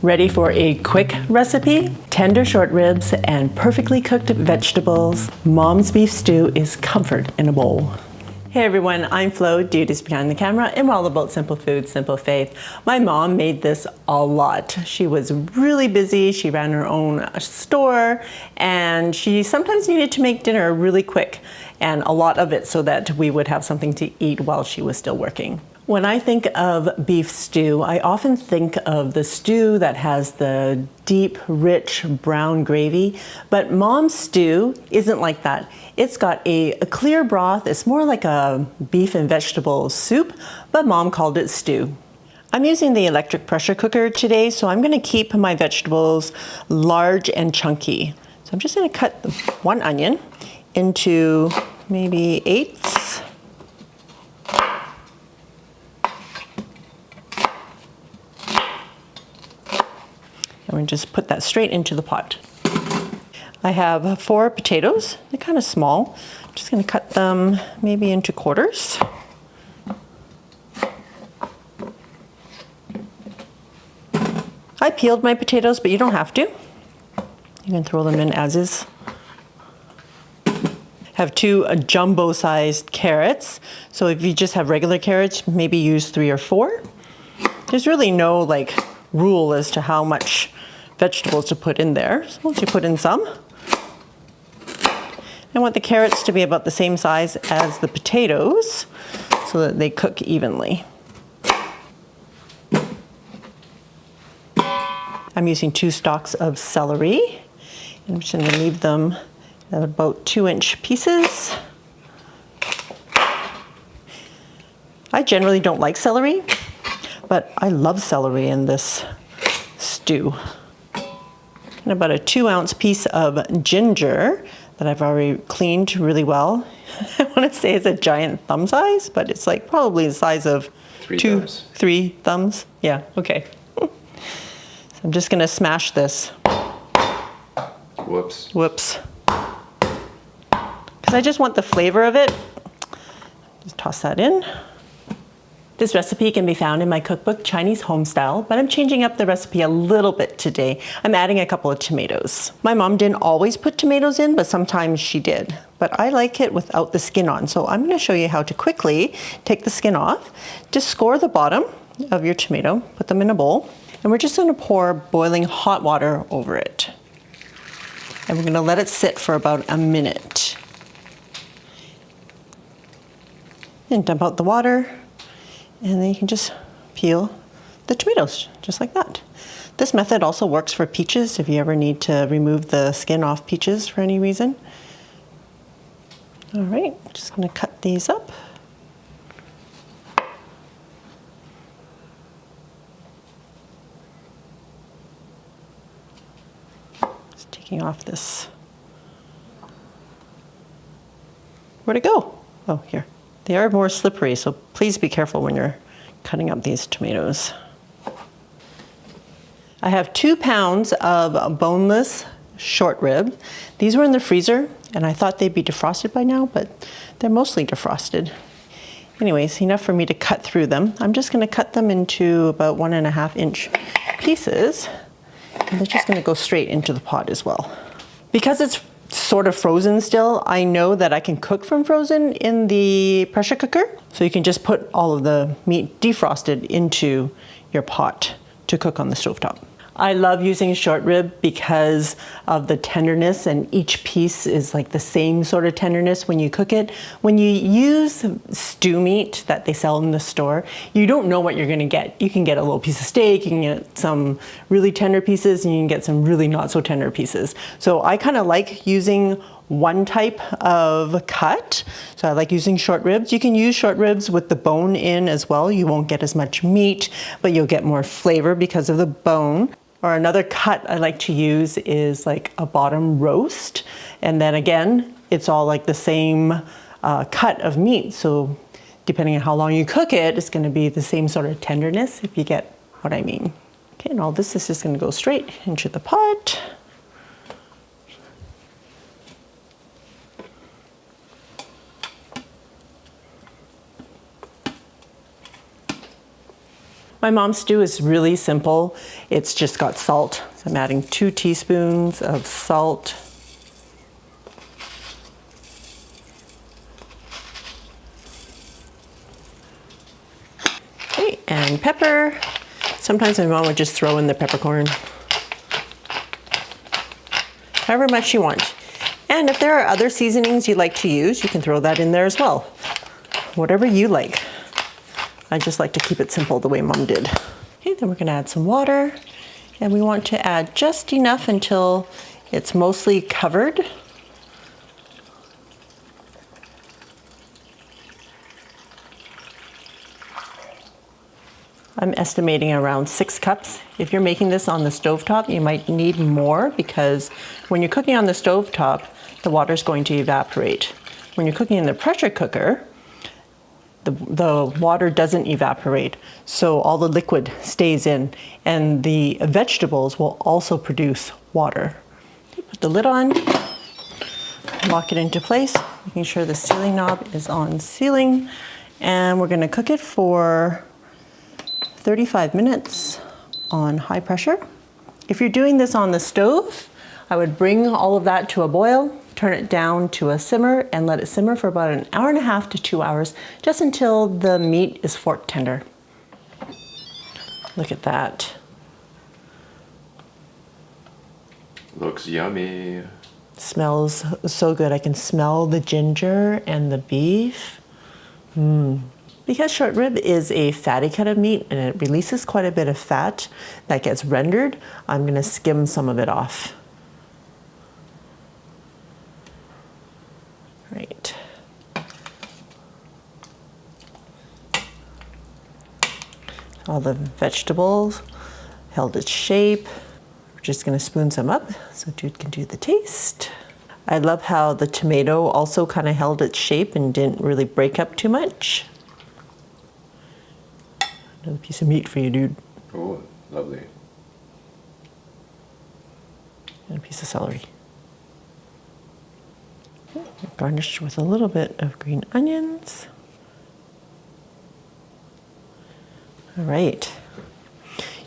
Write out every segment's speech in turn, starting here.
Ready for a quick recipe? Tender short ribs and perfectly cooked vegetables. Mom's beef stew is comfort in a bowl. Hey everyone, I'm Flo, Duties Behind the Camera, and we're all about simple food, simple faith. My mom made this a lot. She was really busy, she ran her own store, and she sometimes needed to make dinner really quick, and a lot of it so that we would have something to eat while she was still working. When I think of beef stew, I often think of the stew that has the deep, rich brown gravy, but Mom's stew isn't like that. It's got a clear broth. It's more like a beef and vegetable soup, but Mom called it stew. I'm using the electric pressure cooker today, so I'm gonna keep my vegetables large and chunky. So I'm just gonna cut one onion into maybe eighths. And we just put that straight into the pot. I have 4 potatoes. They're kind of small. I'm just going to cut them maybe into quarters. I peeled my potatoes, but you don't have to. You can throw them in as is. Have 2 jumbo-sized carrots. So if you just have regular carrots, maybe use 3 or 4. There's really no rule as to how much vegetables to put in there. So once you put in some, I want the carrots to be about the same size as the potatoes so that they cook evenly. I'm using 2 stalks of celery. I'm just going to leave them at about 2-inch pieces. I generally don't like celery, but I love celery in this stew. And about a 2-ounce piece of ginger that I've already cleaned really well. I want to say it's a giant thumb size, but it's probably the size of 3 thumbs. Yeah, okay. So I'm just going to smash this. Whoops. Because I just want the flavor of it. Just toss that in. This recipe can be found in my cookbook, Chinese Homestyle, but I'm changing up the recipe a little bit today. I'm adding a couple of tomatoes. My mom didn't always put tomatoes in, but sometimes she did. But I like it without the skin on, so I'm gonna show you how to quickly take the skin off. Just score the bottom of your tomato, put them in a bowl, and we're just gonna pour boiling hot water over it. And we're gonna let it sit for about a minute. And dump out the water. And then you can just peel the tomatoes, just like that. This method also works for peaches if you ever need to remove the skin off peaches for any reason. All right, just gonna cut these up. Just taking off this. Where'd it go? Oh, here. They are more slippery, so please be careful when you're cutting up these tomatoes. I have 2 pounds of boneless short rib. These were in the freezer, and I thought they'd be defrosted by now, but they're mostly defrosted. Anyways, enough for me to cut through them. I'm just gonna cut them into about 1.5-inch pieces, and they're just gonna go straight into the pot as well. Because it's sort of frozen still, I know that I can cook from frozen in the pressure cooker. So you can just put all of the meat defrosted into your pot to cook on the stovetop. I love using short rib because of the tenderness, and each piece is the same sort of tenderness when you cook it. When you use stew meat that they sell in the store, you don't know what you're gonna get. You can get a little piece of steak, you can get some really tender pieces, and you can get some really not so tender pieces. So I kind of like using one type of cut. So I like using short ribs. You can use short ribs with the bone in as well. You won't get as much meat, but you'll get more flavor because of the bone. Or another cut I like to use is a bottom roast. And then again, it's all the same cut of meat. So depending on how long you cook it, it's gonna be the same sort of tenderness, if you get what I mean. Okay, and all this is just gonna go straight into the pot. My mom's stew is really simple. It's just got salt. So I'm adding 2 teaspoons of salt. Okay, and pepper. Sometimes my mom would just throw in the peppercorn. However much you want. And if there are other seasonings you like to use, you can throw that in there as well. Whatever you like. I just like to keep it simple the way Mom did. Okay, then we're gonna add some water. And we want to add just enough until it's mostly covered. I'm estimating around 6 cups. If you're making this on the stovetop, you might need more because when you're cooking on the stovetop, the water is going to evaporate. When you're cooking in the pressure cooker, the water doesn't evaporate, so all the liquid stays in, and the vegetables will also produce water. Put the lid on, lock it into place, making sure the sealing knob is on sealing, and we're gonna cook it for 35 minutes on high pressure. If you're doing this on the stove, I would bring all of that to a boil, turn it down to a simmer, and let it simmer for about 1.5 hours to 2 hours, just until the meat is fork tender. Look at that. Looks yummy. Smells so good. I can smell the ginger and the beef. Because short rib is a fatty cut of meat and it releases quite a bit of fat that gets rendered, I'm gonna skim some of it off. Right. All the vegetables held its shape. We're just gonna spoon some up so Jude can do the taste. I love how the tomato also kind of held its shape and didn't really break up too much. Another piece of meat for you, Dude. Oh, lovely. And a piece of celery. Garnished with a little bit of green onions. All right.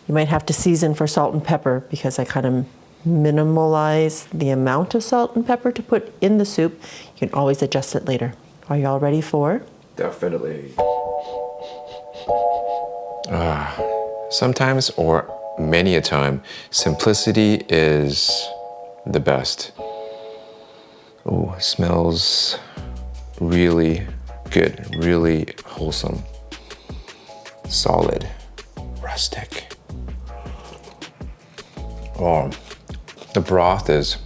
You might have to season for salt and pepper because I kind of minimalize the amount of salt and pepper to put in the soup. You can always adjust it later. Are you all ready for? Definitely. Sometimes, or many a time, simplicity is the best. Oh, smells really good, really wholesome, solid, rustic. Oh, the broth is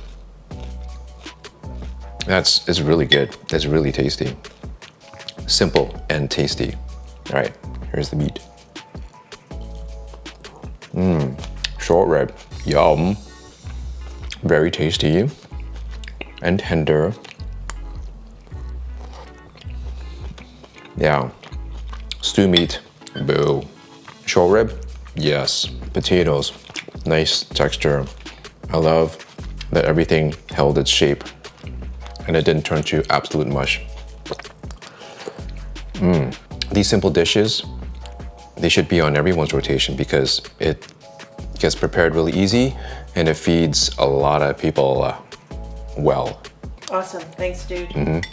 really good. It's really tasty. Simple and tasty. All right, here's the meat. Short rib, yum. Very tasty and tender. Yeah, stew meat, boo. Short rib, yes. Potatoes, nice texture. I love that everything held its shape and it didn't turn to absolute mush. These simple dishes, they should be on everyone's rotation because it gets prepared really easy and it feeds a lot of people well. Awesome, thanks, Dude.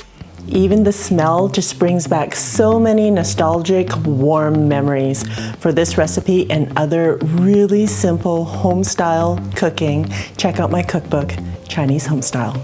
Even the smell just brings back so many nostalgic, warm memories. For this recipe and other really simple home-style cooking, check out my cookbook, Chinese Homestyle.